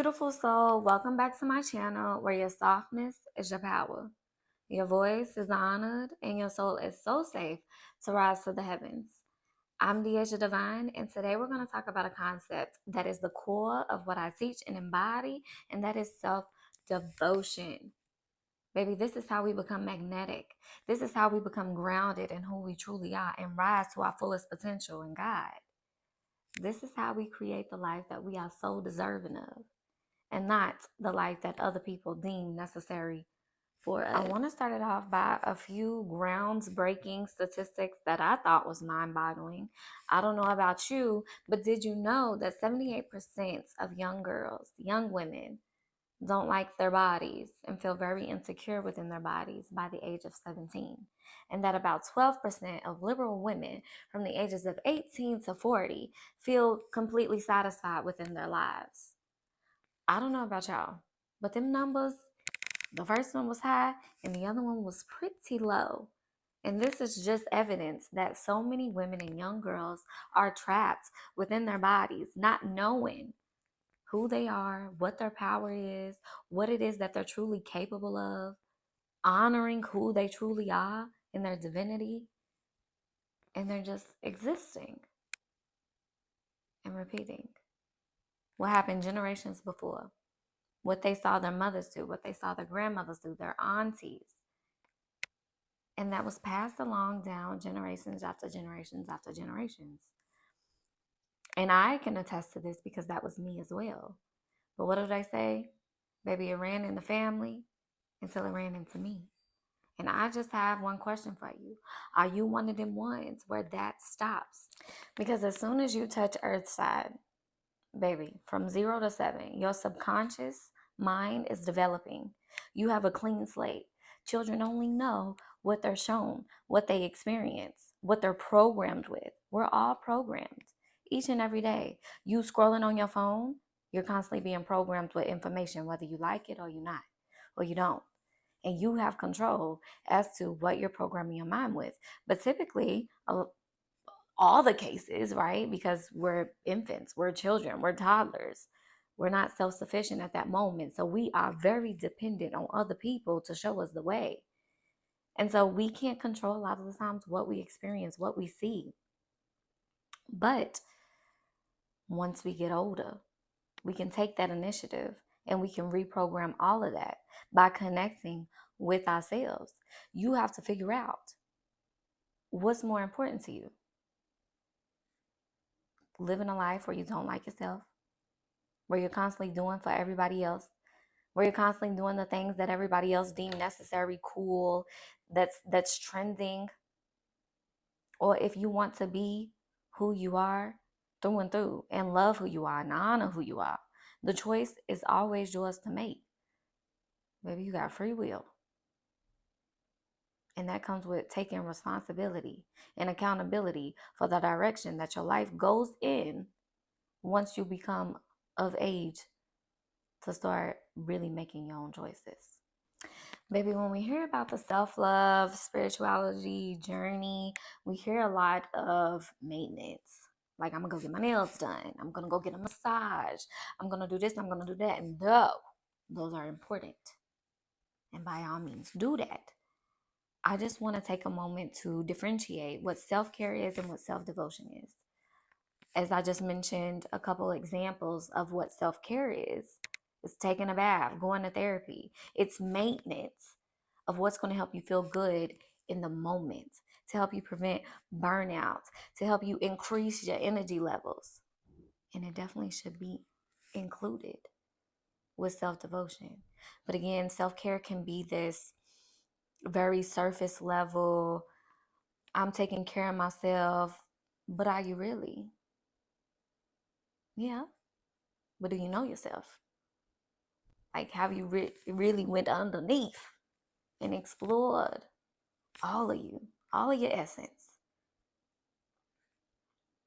beautiful soul. Welcome back to my channel where your softness is your power. Your voice is honored and your soul is so safe to rise to the heavens. I'm Deasia Divine, and today we're going to talk about a concept that is the core of what I teach and embody, and that is self-devotion. Baby, this is how we become magnetic. This is how we become grounded in who we truly are and rise to our fullest potential in God. This is how we create the life that we are so deserving of, and not the life that other people deem necessary for us. I want to start it off by a few grounds-breaking statistics that I thought was mind-boggling. I don't know about you, but did you know that 78% of young girls, young women, don't like their bodies and feel very insecure within their bodies by the age of 17? And that about 12% of liberal women from the ages of 18 to 40 feel completely satisfied within their lives. I don't know about y'all, but them numbers, the first one was high and the other one was pretty low. And this is just evidence that so many women and young girls are trapped within their bodies, not knowing who they are, what their power is, what it is that they're truly capable of, honoring who they truly are in their divinity, and they're just existing and repeating what happened generations before, what they saw their mothers do, what they saw their grandmothers do, their aunties. And that was passed along down generations after generations after generations. And I can attest to this because that was me as well. But what did I say? Baby, it ran in the family until it ran into me. And I just have one question for you. Are you one of them ones where that stops? Because as soon as you touch Earthside, baby, from 0 to 7, your subconscious mind is developing. You have a clean slate. Children only know what they're shown, what they experience, what they're programmed with. We're all programmed each and every day. You scrolling on your phone, you're constantly being programmed with information, whether you like it or you not, or you don't. And you have control as to what you're programming your mind with. But typically, all the cases, right? Because we're infants, we're children, we're toddlers. We're not self-sufficient at that moment. So we are very dependent on other people to show us the way. And so we can't control a lot of the times what we experience, what we see. But once we get older, we can take that initiative and we can reprogram all of that by connecting with ourselves. You have to figure out what's more important to you. Living a life where you don't like yourself, where you're constantly doing for everybody else, where you're constantly doing the things that everybody else deem necessary, cool, that's trending. Or if you want to be who you are through and through and love who you are and honor who you are, the choice is always yours to make. Maybe you got free will. And that comes with taking responsibility and accountability for the direction that your life goes in once you become of age to start really making your own choices. Baby, when we hear about the self-love, spirituality journey, we hear a lot of maintenance. Like, I'm gonna go get my nails done. I'm gonna go get a massage. I'm gonna do this. I'm gonna do that. And no, those are important. And by all means, do that. I just want to take a moment to differentiate what self-care is and what self-devotion is. As I just mentioned a couple examples of what self-care is. It's taking a bath, going to therapy. It's maintenance of what's going to help you feel good in the moment, to help you prevent burnout, to help you increase your energy levels. And it definitely should be included with self-devotion. But again, self-care can be this very surface level, I'm taking care of myself, but are you really? Yeah, but do you know yourself? Like, have you really went underneath and explored all of you, all of your essence?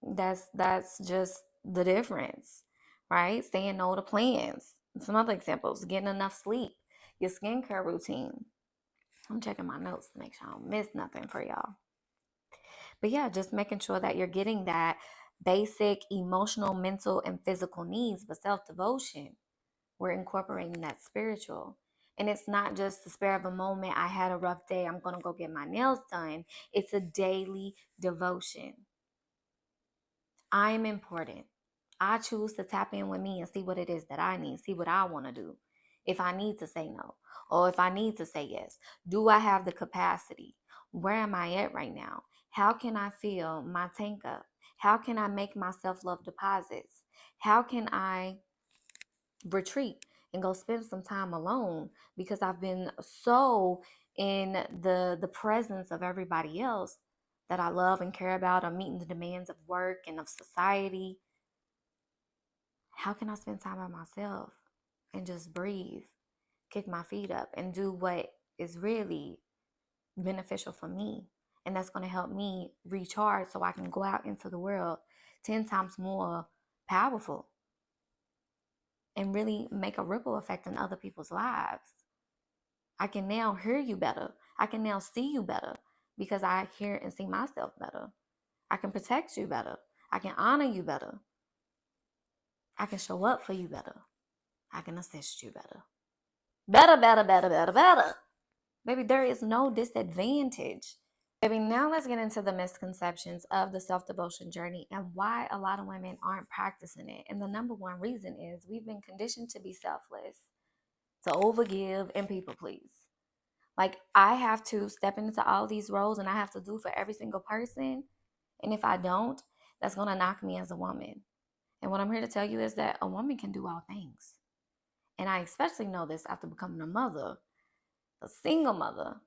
That's just the difference, right? Saying no to plans. Some other examples: getting enough sleep, your skincare routine. I'm checking my notes to make sure I don't miss nothing for y'all. But yeah, just making sure that you're getting that basic emotional, mental, and physical needs. But self-devotion, we're incorporating that spiritual. And it's not just the spur of a moment, I had a rough day, I'm going to go get my nails done. It's a daily devotion. I'm important. I choose to tap in with me and see what it is that I need, see what I want to do. If I need to say no or if I need to say yes, do I have the capacity? Where am I at right now? How can I fill my tank up? How can I make my self love deposits? How can I retreat and go spend some time alone because I've been so in the presence of everybody else that I love and care about? I'm meeting the demands of work and of society. How can I spend time by myself and just breathe, kick my feet up, and do what is really beneficial for me? And that's going to help me recharge so I can go out into the world 10 times more powerful and really make a ripple effect in other people's lives. I can now hear you better. I can now see you better because I hear and see myself better. I can protect you better. I can honor you better. I can show up for you better. I can assist you better. Better, better, better, better, better. Baby, there is no disadvantage. Baby, now let's get into the misconceptions of the self-devotion journey and why a lot of women aren't practicing it. And the number one reason is we've been conditioned to be selfless, to overgive and people please. Like, I have to step into all these roles and I have to do for every single person. And if I don't, that's going to knock me as a woman. And what I'm here to tell you is that a woman can do all things. And I especially know this after becoming a mother, a single mother,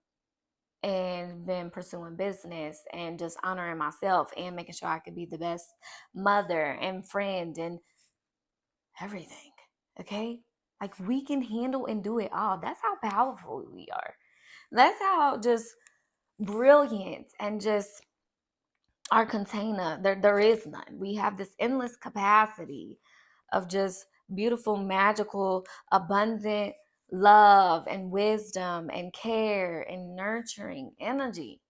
and been pursuing business and just honoring myself and making sure I could be the best mother and friend and everything. Okay? Like, we can handle and do it all. That's how powerful we are. That's how just brilliant and just our container, there is none. We have this endless capacity of just beautiful, magical, abundant love and wisdom and care and nurturing energy.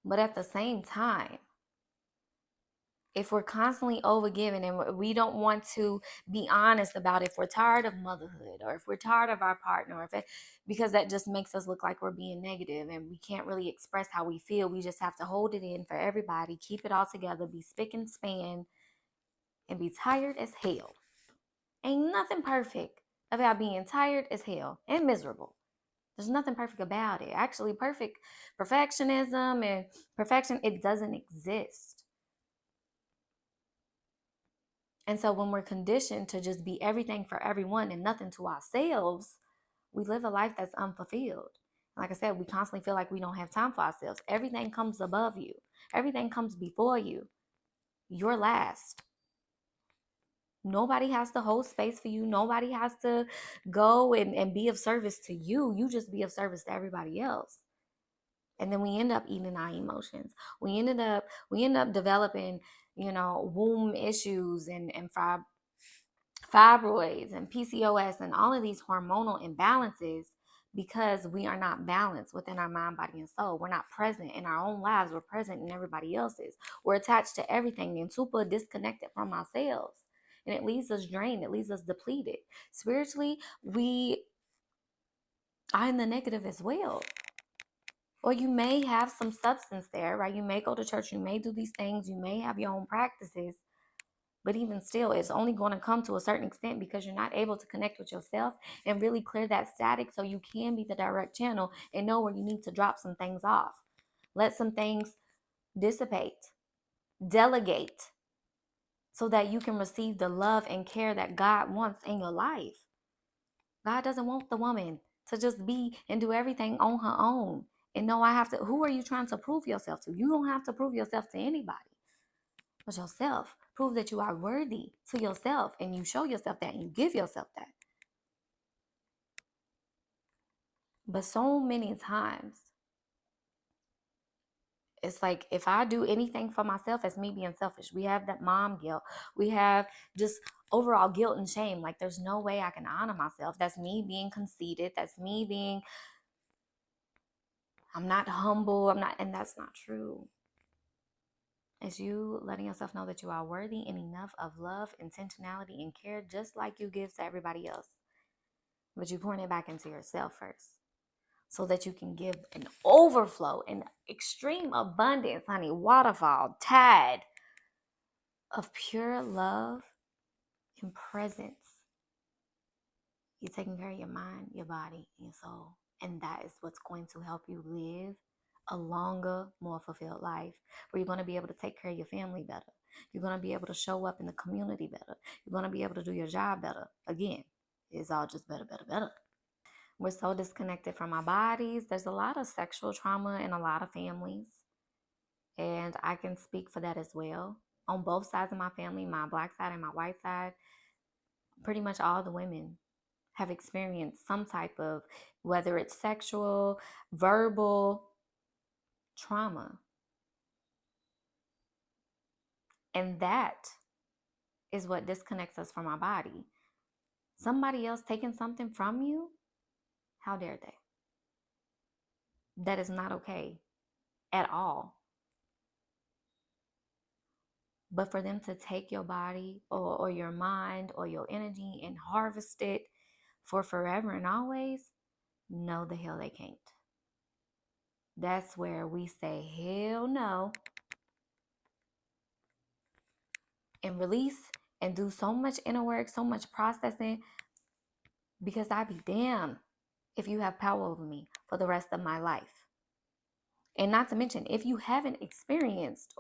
But at the same time, if we're constantly overgiving and we don't want to be honest about if we're tired of motherhood or if we're tired of our partner, or because that just makes us look like we're being negative and we can't really express how we feel. We just have to hold it in for everybody, keep it all together, be spick and span, and be tired as hell. Ain't nothing perfect about being tired as hell and miserable. There's nothing perfect about it. Actually, perfectionism and perfection, it doesn't exist. And so when we're conditioned to just be everything for everyone and nothing to ourselves, we live a life that's unfulfilled. Like I said, we constantly feel like we don't have time for ourselves. Everything comes above you. Everything comes before you. You're last. Nobody has to hold space for you. Nobody has to go and be of service to you. You just be of service to everybody else. And then we end up eating our emotions. We end up developing, womb issues and fibroids and PCOS and all of these hormonal imbalances because we are not balanced within our mind, body, and soul. We're not present in our own lives. We're present in everybody else's. We're attached to everything and super disconnected from ourselves. And it leaves us drained. It leaves us depleted. Spiritually, we are in the negative as well. Or you may have some substance there, right? You may go to church. You may do these things. You may have your own practices. But even still, it's only going to come to a certain extent because you're not able to connect with yourself and really clear that static so you can be the direct channel and know where you need to drop some things off. Let some things dissipate, delegate, so that you can receive the love and care that God wants in your life. God doesn't want the woman to just be and do everything on her own. And no, who are you trying to prove yourself to? You don't have to prove yourself to anybody. But yourself. Prove that you are worthy to yourself and you show yourself that and you give yourself that. But so many times, it's like if I do anything for myself, it's me being selfish. We have that mom guilt. We have just overall guilt and shame. Like, there's no way I can honor myself. That's me being conceited. That's me being, I'm not humble. And that's not true. It's you letting yourself know that you are worthy and enough of love, intentionality, and care, just like you give to everybody else. But you pouring it back into yourself first, so that you can give an overflow, an extreme abundance, honey, waterfall, tide of pure love and presence. You're taking care of your mind, your body, and your soul. And that is what's going to help you live a longer, more fulfilled life, where you're going to be able to take care of your family better. You're going to be able to show up in the community better. You're going to be able to do your job better. Again, it's all just better, better, better. We're so disconnected from our bodies. There's a lot of sexual trauma in a lot of families. And I can speak for that as well. On both sides of my family, my black side and my white side, pretty much all the women have experienced some type of, whether it's sexual, verbal trauma. And that is what disconnects us from our body. Somebody else taking something from you, how dare they? That is not okay at all. But for them to take your body or your mind or your energy and harvest it for forever and always, no, the hell they can't. That's where we say, hell no, and release and do so much inner work, so much processing, because I'd be damned if you have power over me for the rest of my life. And not to mention, if you haven't experienced,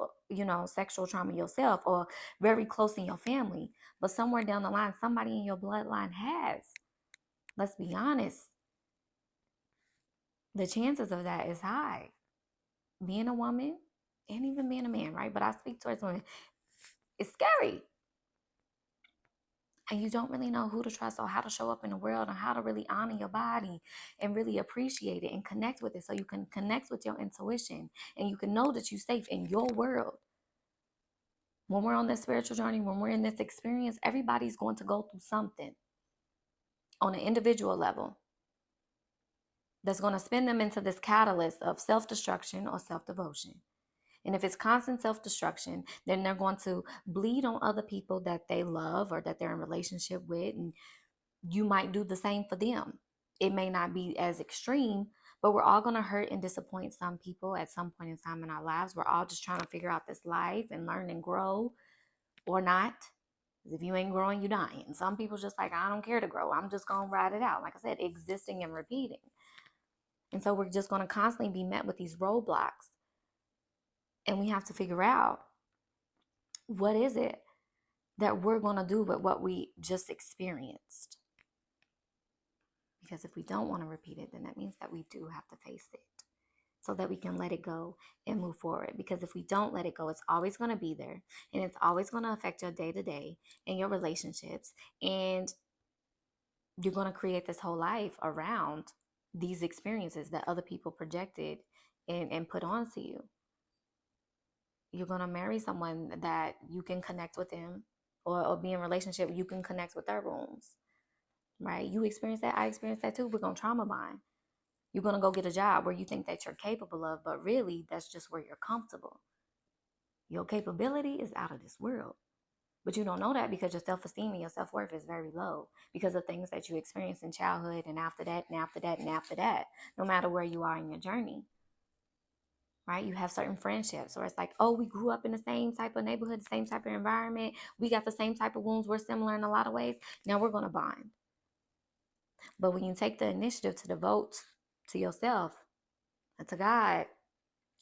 sexual trauma yourself or very close in your family, but somewhere down the line, somebody in your bloodline has, let's be honest, the chances of that is high. Being a woman and even being a man, right? But I speak towards women. It's scary. And you don't really know who to trust or how to show up in the world and how to really honor your body and really appreciate it and connect with it, so you can connect with your intuition and you can know that you're safe in your world. When we're on this spiritual journey, when we're in this experience, everybody's going to go through something on an individual level that's going to spin them into this catalyst of self-destruction or self-devotion. And if it's constant self-destruction, then they're going to bleed on other people that they love or that they're in relationship with, and you might do the same for them. It may not be as extreme, but we're all going to hurt and disappoint some people at some point in time in our lives. We're all just trying to figure out this life and learn and grow, or not. If you ain't growing, you dying. Some people just like, I don't care to grow. I'm just going to ride it out. Like I said, existing and repeating. And so we're just going to constantly be met with these roadblocks. And we have to figure out, what is it that we're going to do with what we just experienced? Because if we don't want to repeat it, then that means that we do have to face it, so that we can let it go and move forward. Because if we don't let it go, it's always going to be there, and it's always going to affect your day-to-day and your relationships. And you're going to create this whole life around these experiences that other people projected and put onto you. You're going to marry someone that you can connect with them, or be in a relationship you can connect with their wounds, right? You experience that, I experienced that too. We're going to trauma bond. You're going to go get a job where you think that you're capable of, but really that's just where you're comfortable. Your capability is out of this world. But you don't know that because your self-esteem and your self-worth is very low because of things that you experienced in childhood, and after that, and after that, and after that, no matter where you are in your journey, right? You have certain friendships where it's like, oh, we grew up in the same type of neighborhood, the same type of environment. We got the same type of wounds. We're similar in a lot of ways. Now we're going to bond. But when you take the initiative to devote to yourself and to God,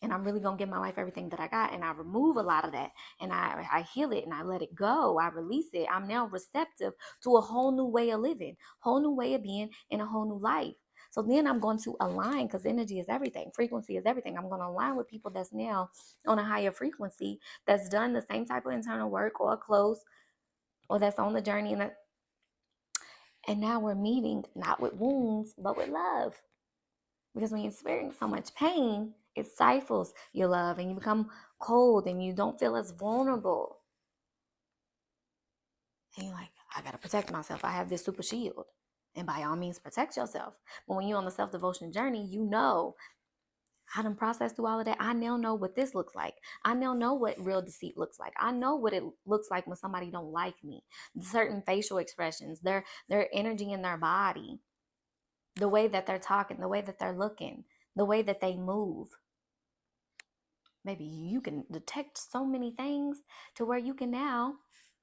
and I'm really going to give my life everything that I got, and I remove a lot of that, and I heal it, and I let it go, I release it, I'm now receptive to a whole new way of living, whole new way of being, and a whole new life. So then I'm going to align, because energy is everything, frequency is everything. I'm going to align with people that's now on a higher frequency, that's done the same type of internal work or close, or that's on the journey, and now we're meeting not with wounds but with love. Because when you experience so much pain, it stifles your love and you become cold and you don't feel as vulnerable. And you're like, I got to protect myself. I have this super shield. And by all means, protect yourself. But when you're on the self-devotion journey, you know I done processed through all of that. I now know what this looks like. I now know what real deceit looks like. I know what it looks like when somebody don't like me. Certain facial expressions, their energy in their body, the way that they're talking, the way that they're looking, the way that they move. Maybe you can detect so many things to where you can now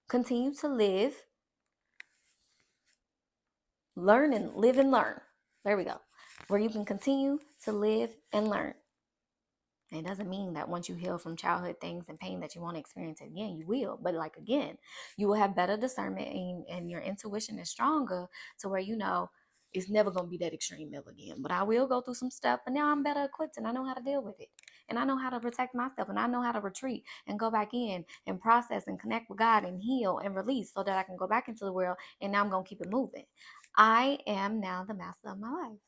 continue to live, learn and live and learn. There we go. Where you can continue to live and learn. It doesn't mean that once you heal from childhood things and pain that you won't experience it again. You will. But like again, you will have better discernment and your intuition is stronger to where you know it's never going to be that extreme ever again. But I will go through some stuff, but now I'm better equipped and I know how to deal with it. And I know how to protect myself and I know how to retreat and go back in and process and connect with God and heal and release so that I can go back into the world and now I'm going to keep it moving. I am now the master of my life.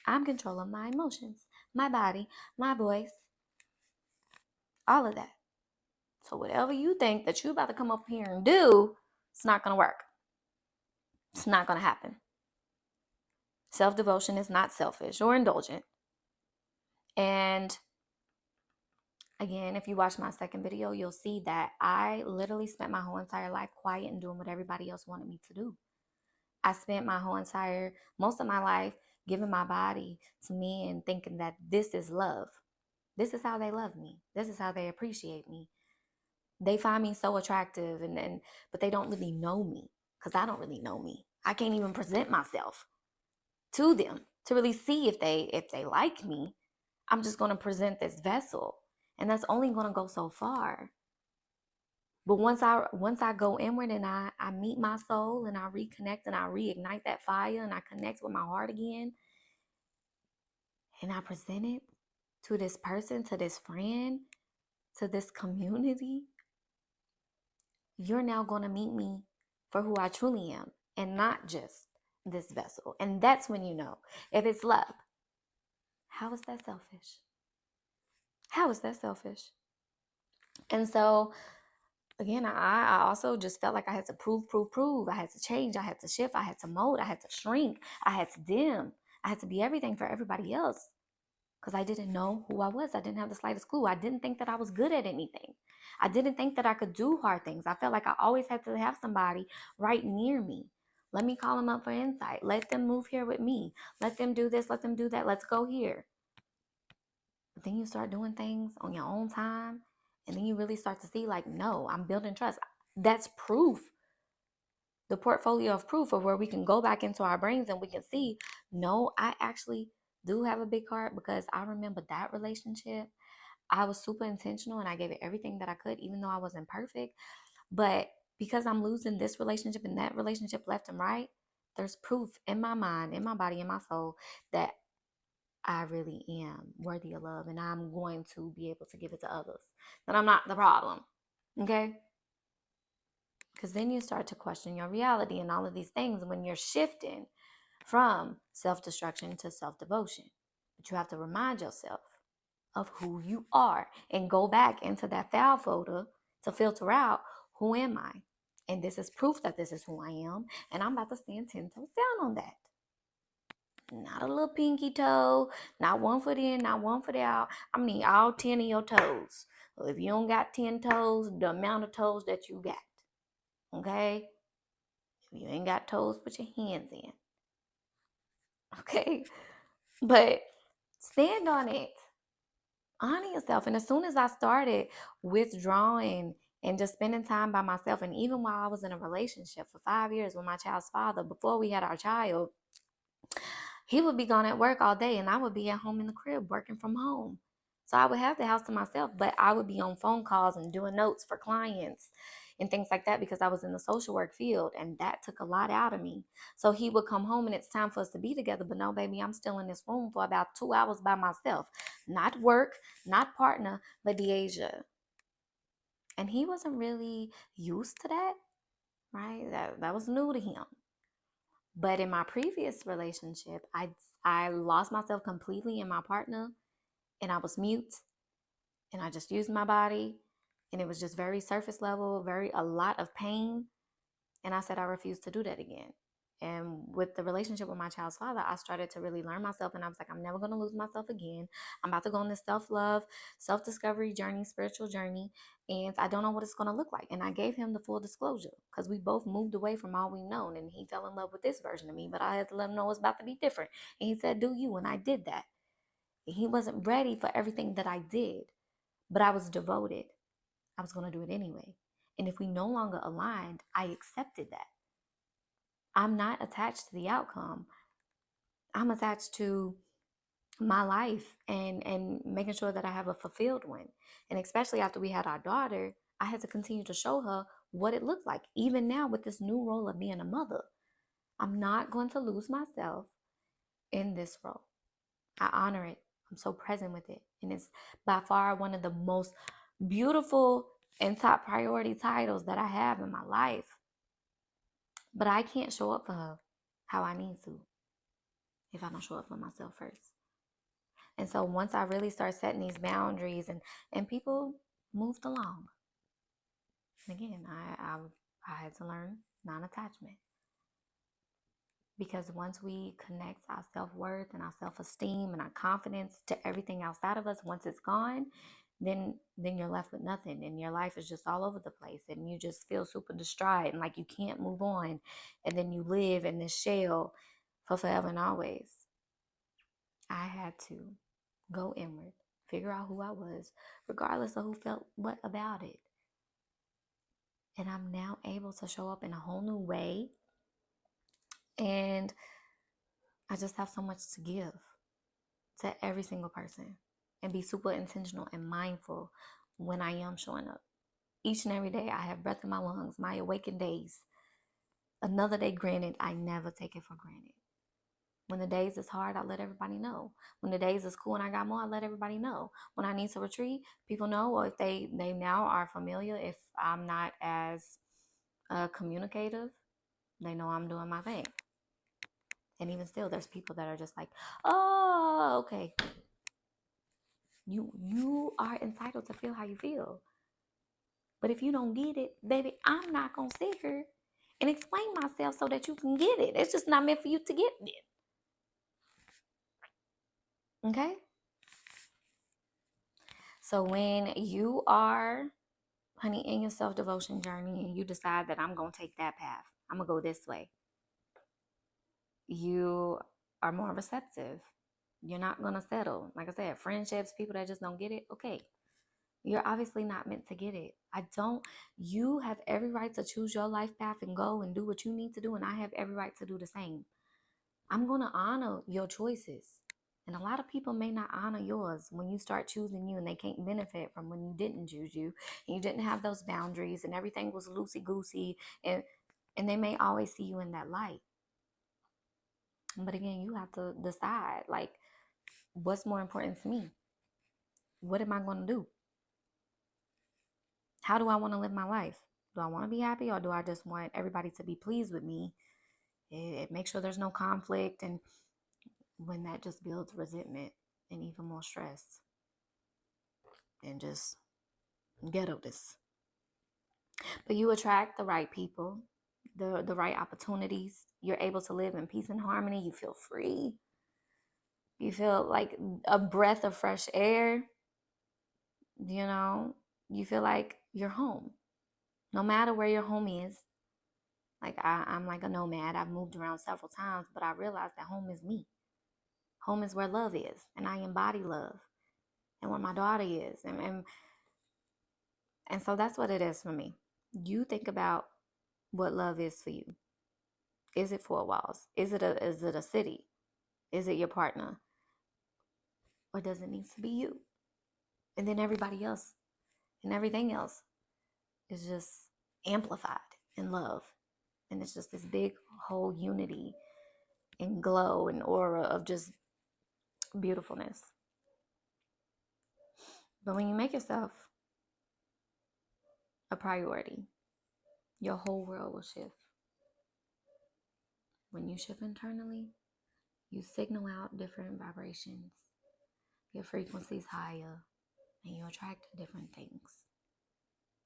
I'm controlling my emotions, my body, my voice, all of that. So whatever you think that you're about to come up here and do, it's not going to work. It's not going to happen. Self-devotion is not selfish or indulgent. And again, if you watch my second video, you'll see that I literally spent my whole entire life quiet and doing what everybody else wanted me to do. I spent most of my life giving my body to me and thinking that this is love. This is how they love me. This is how they appreciate me. They find me so attractive but they don't really know me because I don't really know me. I can't even present myself to them to really see if they like me. I'm just going to present this vessel, and that's only going to go so far. But once I go inward and I meet my soul and I reconnect and I reignite that fire and I connect with my heart again and I present it to this person, to this friend, to this community, you're now going to meet me for who I truly am and not just this vessel. And that's when you know if it's love. How is that selfish? How is that selfish? And so, again, I also just felt like I had to prove. I had to change. I had to shift. I had to mold. I had to shrink. I had to dim. I had to be everything for everybody else because I didn't know who I was. I didn't have the slightest clue. I didn't think that I was good at anything. I didn't think that I could do hard things. I felt like I always had to have somebody right near me. Let me call them up for insight. Let them move here with me. Let them do this. Let them do that. Let's go here. But then you start doing things on your own time. And then you really start to see like, no, I'm building trust. That's proof. The portfolio of proof of where we can go back into our brains and we can see, no, I actually do have a big heart because I remember that relationship. I was super intentional and I gave it everything that I could, even though I wasn't perfect. But because I'm losing this relationship and that relationship left and right, there's proof in my mind, in my body, in my soul that I really am worthy of love and I'm going to be able to give it to others. That I'm not the problem. Okay? Because then you start to question your reality and all of these things when you're shifting from self-destruction to self-devotion. But you have to remind yourself of who you are and go back into that file folder to filter out who am I. And this is proof that this is who I am. And I'm about to stand 10 toes down on that. Not a little pinky toe, not one foot in, not one foot out. I mean, all 10 of your toes. So if you don't got 10 toes, the amount of toes that you got. Okay? If you ain't got toes, put your hands in. Okay? But stand on it. Honor yourself. And as soon as I started withdrawing and just spending time by myself, and even while I was in a relationship for 5 years with my child's father, before we had our child, he would be gone at work all day and I would be at home in the crib working from home. So I would have the house to myself, but I would be on phone calls and doing notes for clients and things like that because I was in the social work field and that took a lot out of me. So he would come home and it's time for us to be together. But no, baby, I'm still in this room for about 2 hours by myself. Not work, not partner, but Deasia. And he wasn't really used to that, right? That was new to him. But in my previous relationship, I lost myself completely in my partner and I was mute and I just used my body and it was just very surface level, a lot of pain. And I said I refuse to do that again. And with the relationship with my child's father, I started to really learn myself. And I was like, I'm never going to lose myself again. I'm about to go on this self-love, self-discovery journey, spiritual journey. And I don't know what it's going to look like. And I gave him the full disclosure because we both moved away from all we've known. And he fell in love with this version of me. But I had to let him know it's about to be different. And he said, do you? And I did that. He wasn't ready for everything that I did. But I was devoted. I was going to do it anyway. And if we no longer aligned, I accepted that. I'm not attached to the outcome. I'm attached to my life and making sure that I have a fulfilled one. And especially after we had our daughter, I had to continue to show her what it looked like. Even now with this new role of being a mother, I'm not going to lose myself in this role. I honor it. I'm so present with it. And it's by far one of the most beautiful and top priority titles that I have in my life. But I can't show up for her how I need to if I don't show up for myself first. And so once I really start setting these boundaries and people moved along. And again, I had to learn non-attachment. Because once we connect our self-worth and our self-esteem and our confidence to everything outside of us, once it's gone, then you're left with nothing. And your life is just all over the place. And you just feel super distraught and like you can't move on. And then you live in this shell for forever and always. I had to go inward, figure out who I was, regardless of who felt what about it. And I'm now able to show up in a whole new way. And I just have so much to give to every single person and be super intentional and mindful when I am showing up. Each and every day, I have breath in my lungs, my awakened days. Another day granted, I never take it for granted. When the days is hard, I let everybody know. When the days is cool and I got more, I let everybody know. When I need to retreat, people know, or if they now are familiar, if I'm not as communicative, they know I'm doing my thing. And even still, there's people that are just like, oh, okay. You are entitled to feel how you feel. But if you don't get it, baby, I'm not going to sit here and explain myself so that you can get it. It's just not meant for you to get it. Okay? So when you are, honey, in your self-devotion journey and you decide that I'm going to take that path, I'm going to go this way, you are more receptive. You're not going to settle. Like I said, friendships, people that just don't get it, okay. You're obviously not meant to get it. You have every right to choose your life path and go and do what you need to do. And I have every right to do the same. I'm going to honor your choices. And a lot of people may not honor yours when you start choosing you and they can't benefit from when you didn't choose you and you didn't have those boundaries and everything was loosey-goosey and they may always see you in that light. But again, you have to decide, like, what's more important to me? What am I going to do? How do I want to live my life? Do I want to be happy or do I just want everybody to be pleased with me? It makes sure there's no conflict, and when that just builds resentment and even more stress and just ghetto-ness. But you attract the right people, the right opportunities. You're able to live in peace and harmony. You feel free. You feel like a breath of fresh air. You know, you feel like you're home. No matter where your home is. Like I'm like a nomad. I've moved around several times, but I realized that home is me. Home is where love is, and I embody love, and where my daughter is, and so that's what it is for me. You think about what love is for you. Is it four walls? Is it a city? Is it your partner? Or does it need to be you? And then everybody else and everything else is just amplified in love. And it's just this big whole unity and glow and aura of just beautifulness. But when you make yourself a priority, your whole world will shift. When you shift internally, you signal out different vibrations. Your frequency's higher and you attract different things.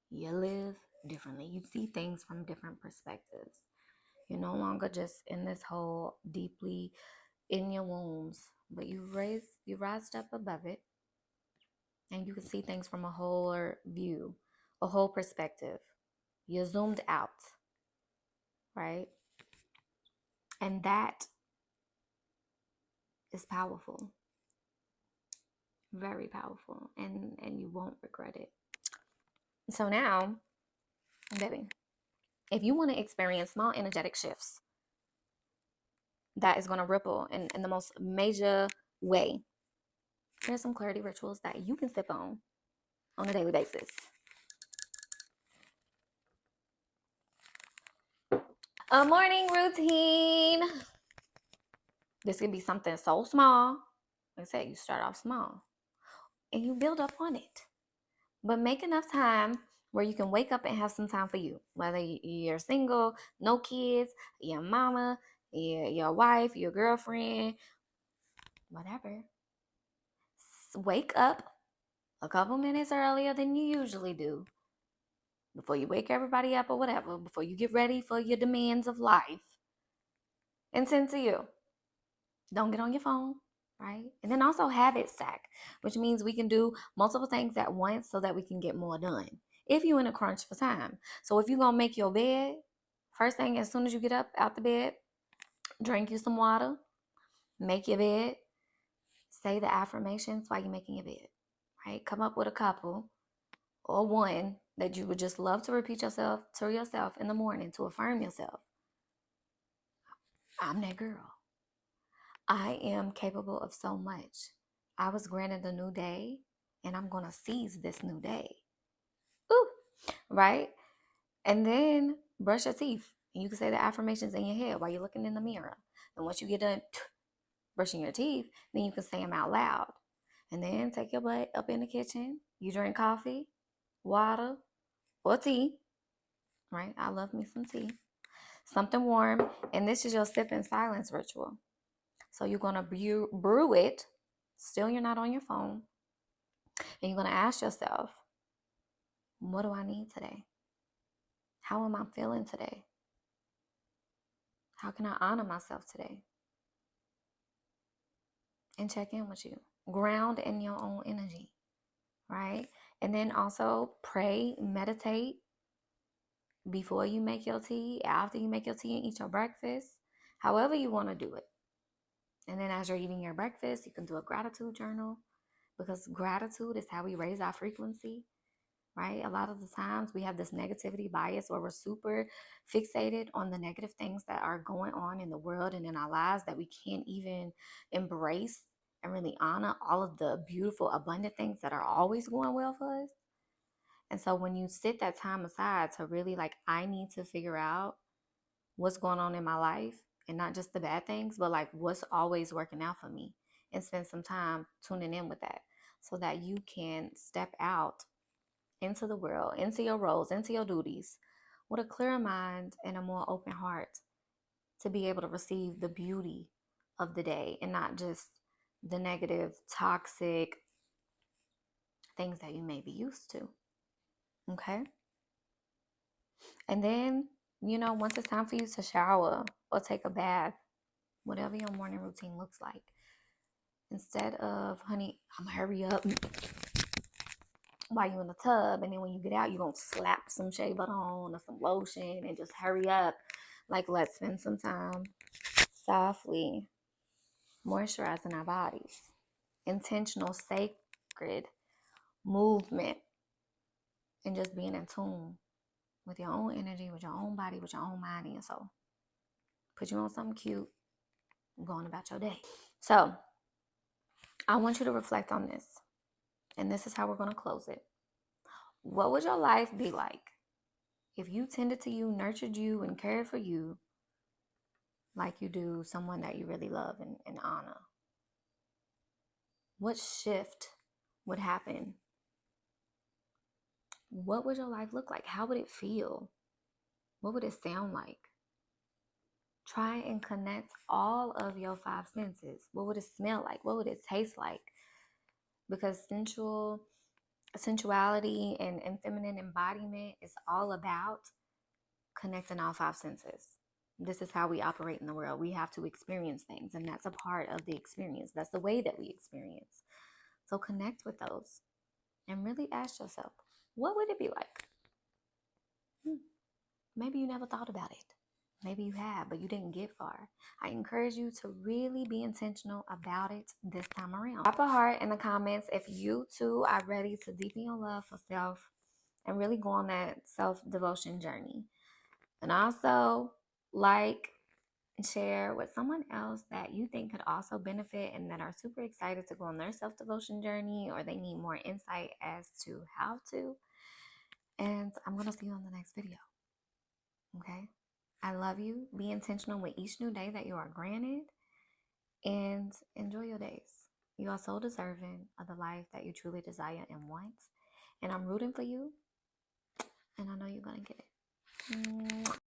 You live differently. You see things from different perspectives. You're no longer just in this hole deeply in your wounds, but you rised up above it, and you can see things from a whole view, a whole perspective. You're zoomed out, right? And that is powerful, very powerful, and you won't regret it. So now, baby, if you want to experience small energetic shifts that is going to ripple in the most major way, here's some clarity rituals that you can sip on a daily basis. A morning routine. This can be something so small. Like I said, you start off small and you build up on it. But make enough time where you can wake up and have some time for you. Whether you're single, no kids, your mama, your wife, your girlfriend, whatever. Wake up a couple minutes earlier than you usually do. Before you wake everybody up or whatever. Before you get ready for your demands of life. And send to you. Don't get on your phone, right? And then also habit stack, which means we can do multiple things at once so that we can get more done. If you're in a crunch for time. So if you're going to make your bed, first thing as soon as you get up out the bed, drink you some water, make your bed, say the affirmations while you're making your bed, right? Come up with a couple or one that you would just love to repeat yourself to yourself in the morning to affirm yourself. I'm that girl. I am capable of so much. I was granted a new day and I'm going to seize this new day. Ooh, right? And then brush your teeth. And you can say the affirmations in your head while you're looking in the mirror. And once you get done brushing your teeth, then you can say them out loud. And then take your butt up in the kitchen. You drink coffee, water, or tea, right? I love me some tea. Something warm. And this is your sip in silence ritual. So you're going to brew it. Still, you're not on your phone. And you're going to ask yourself, what do I need today? How am I feeling today? How can I honor myself today? And check in with you. Ground in your own energy, right? And then also pray, meditate before you make your tea, after you make your tea and eat your breakfast, however you want to do it. And then as you're eating your breakfast, you can do a gratitude journal, because gratitude is how we raise our frequency, right? A lot of the times we have this negativity bias where we're super fixated on the negative things that are going on in the world and in our lives that we can't even embrace and really honor all of the beautiful, abundant things that are always going well for us. And so when you sit that time aside to really I need to figure out what's going on in my life, and not just the bad things, but what's always working out for me, and spend some time tuning in with that so that you can step out into the world, into your roles, into your duties with a clearer mind and a more open heart to be able to receive the beauty of the day and not just the negative, toxic things that you may be used to. Okay? And then, once it's time for you to shower or take a bath, whatever your morning routine looks like, instead of, honey, I'm gonna hurry up while you're in the tub, and then when you get out, you're gonna slap some shea butter on or some lotion and just hurry up. Let's spend some time softly moisturizing our bodies. Intentional, sacred movement, and just being in tune with your own energy, with your own body, with your own mind and your soul. Put you on something cute, going about your day. So I want you to reflect on this. And this is how we're going to close it. What would your life be like if you tended to you, nurtured you, and cared for you like you do someone that you really love and honor? What shift would happen? What would your life look like? How would it feel? What would it sound like? Try and connect all of your five senses. What would it smell like? What would it taste like? Because sensuality and feminine embodiment is all about connecting all five senses. This is how we operate in the world. We have to experience things, and that's a part of the experience. That's the way that we experience. So connect with those and really ask yourself, what would it be like? Maybe you never thought about it. Maybe you have, but you didn't get far. I encourage you to really be intentional about it this time around. Drop a heart in the comments if you too are ready to deepen your love for self and really go on that self-devotion journey. And also, like and share with someone else that you think could also benefit and that are super excited to go on their self-devotion journey, or they need more insight as to how to. And I'm going to see you on the next video. Okay? I love you. Be intentional with each new day that you are granted and enjoy your days. You are so deserving of the life that you truly desire and want. And I'm rooting for you. And I know you're going to get it.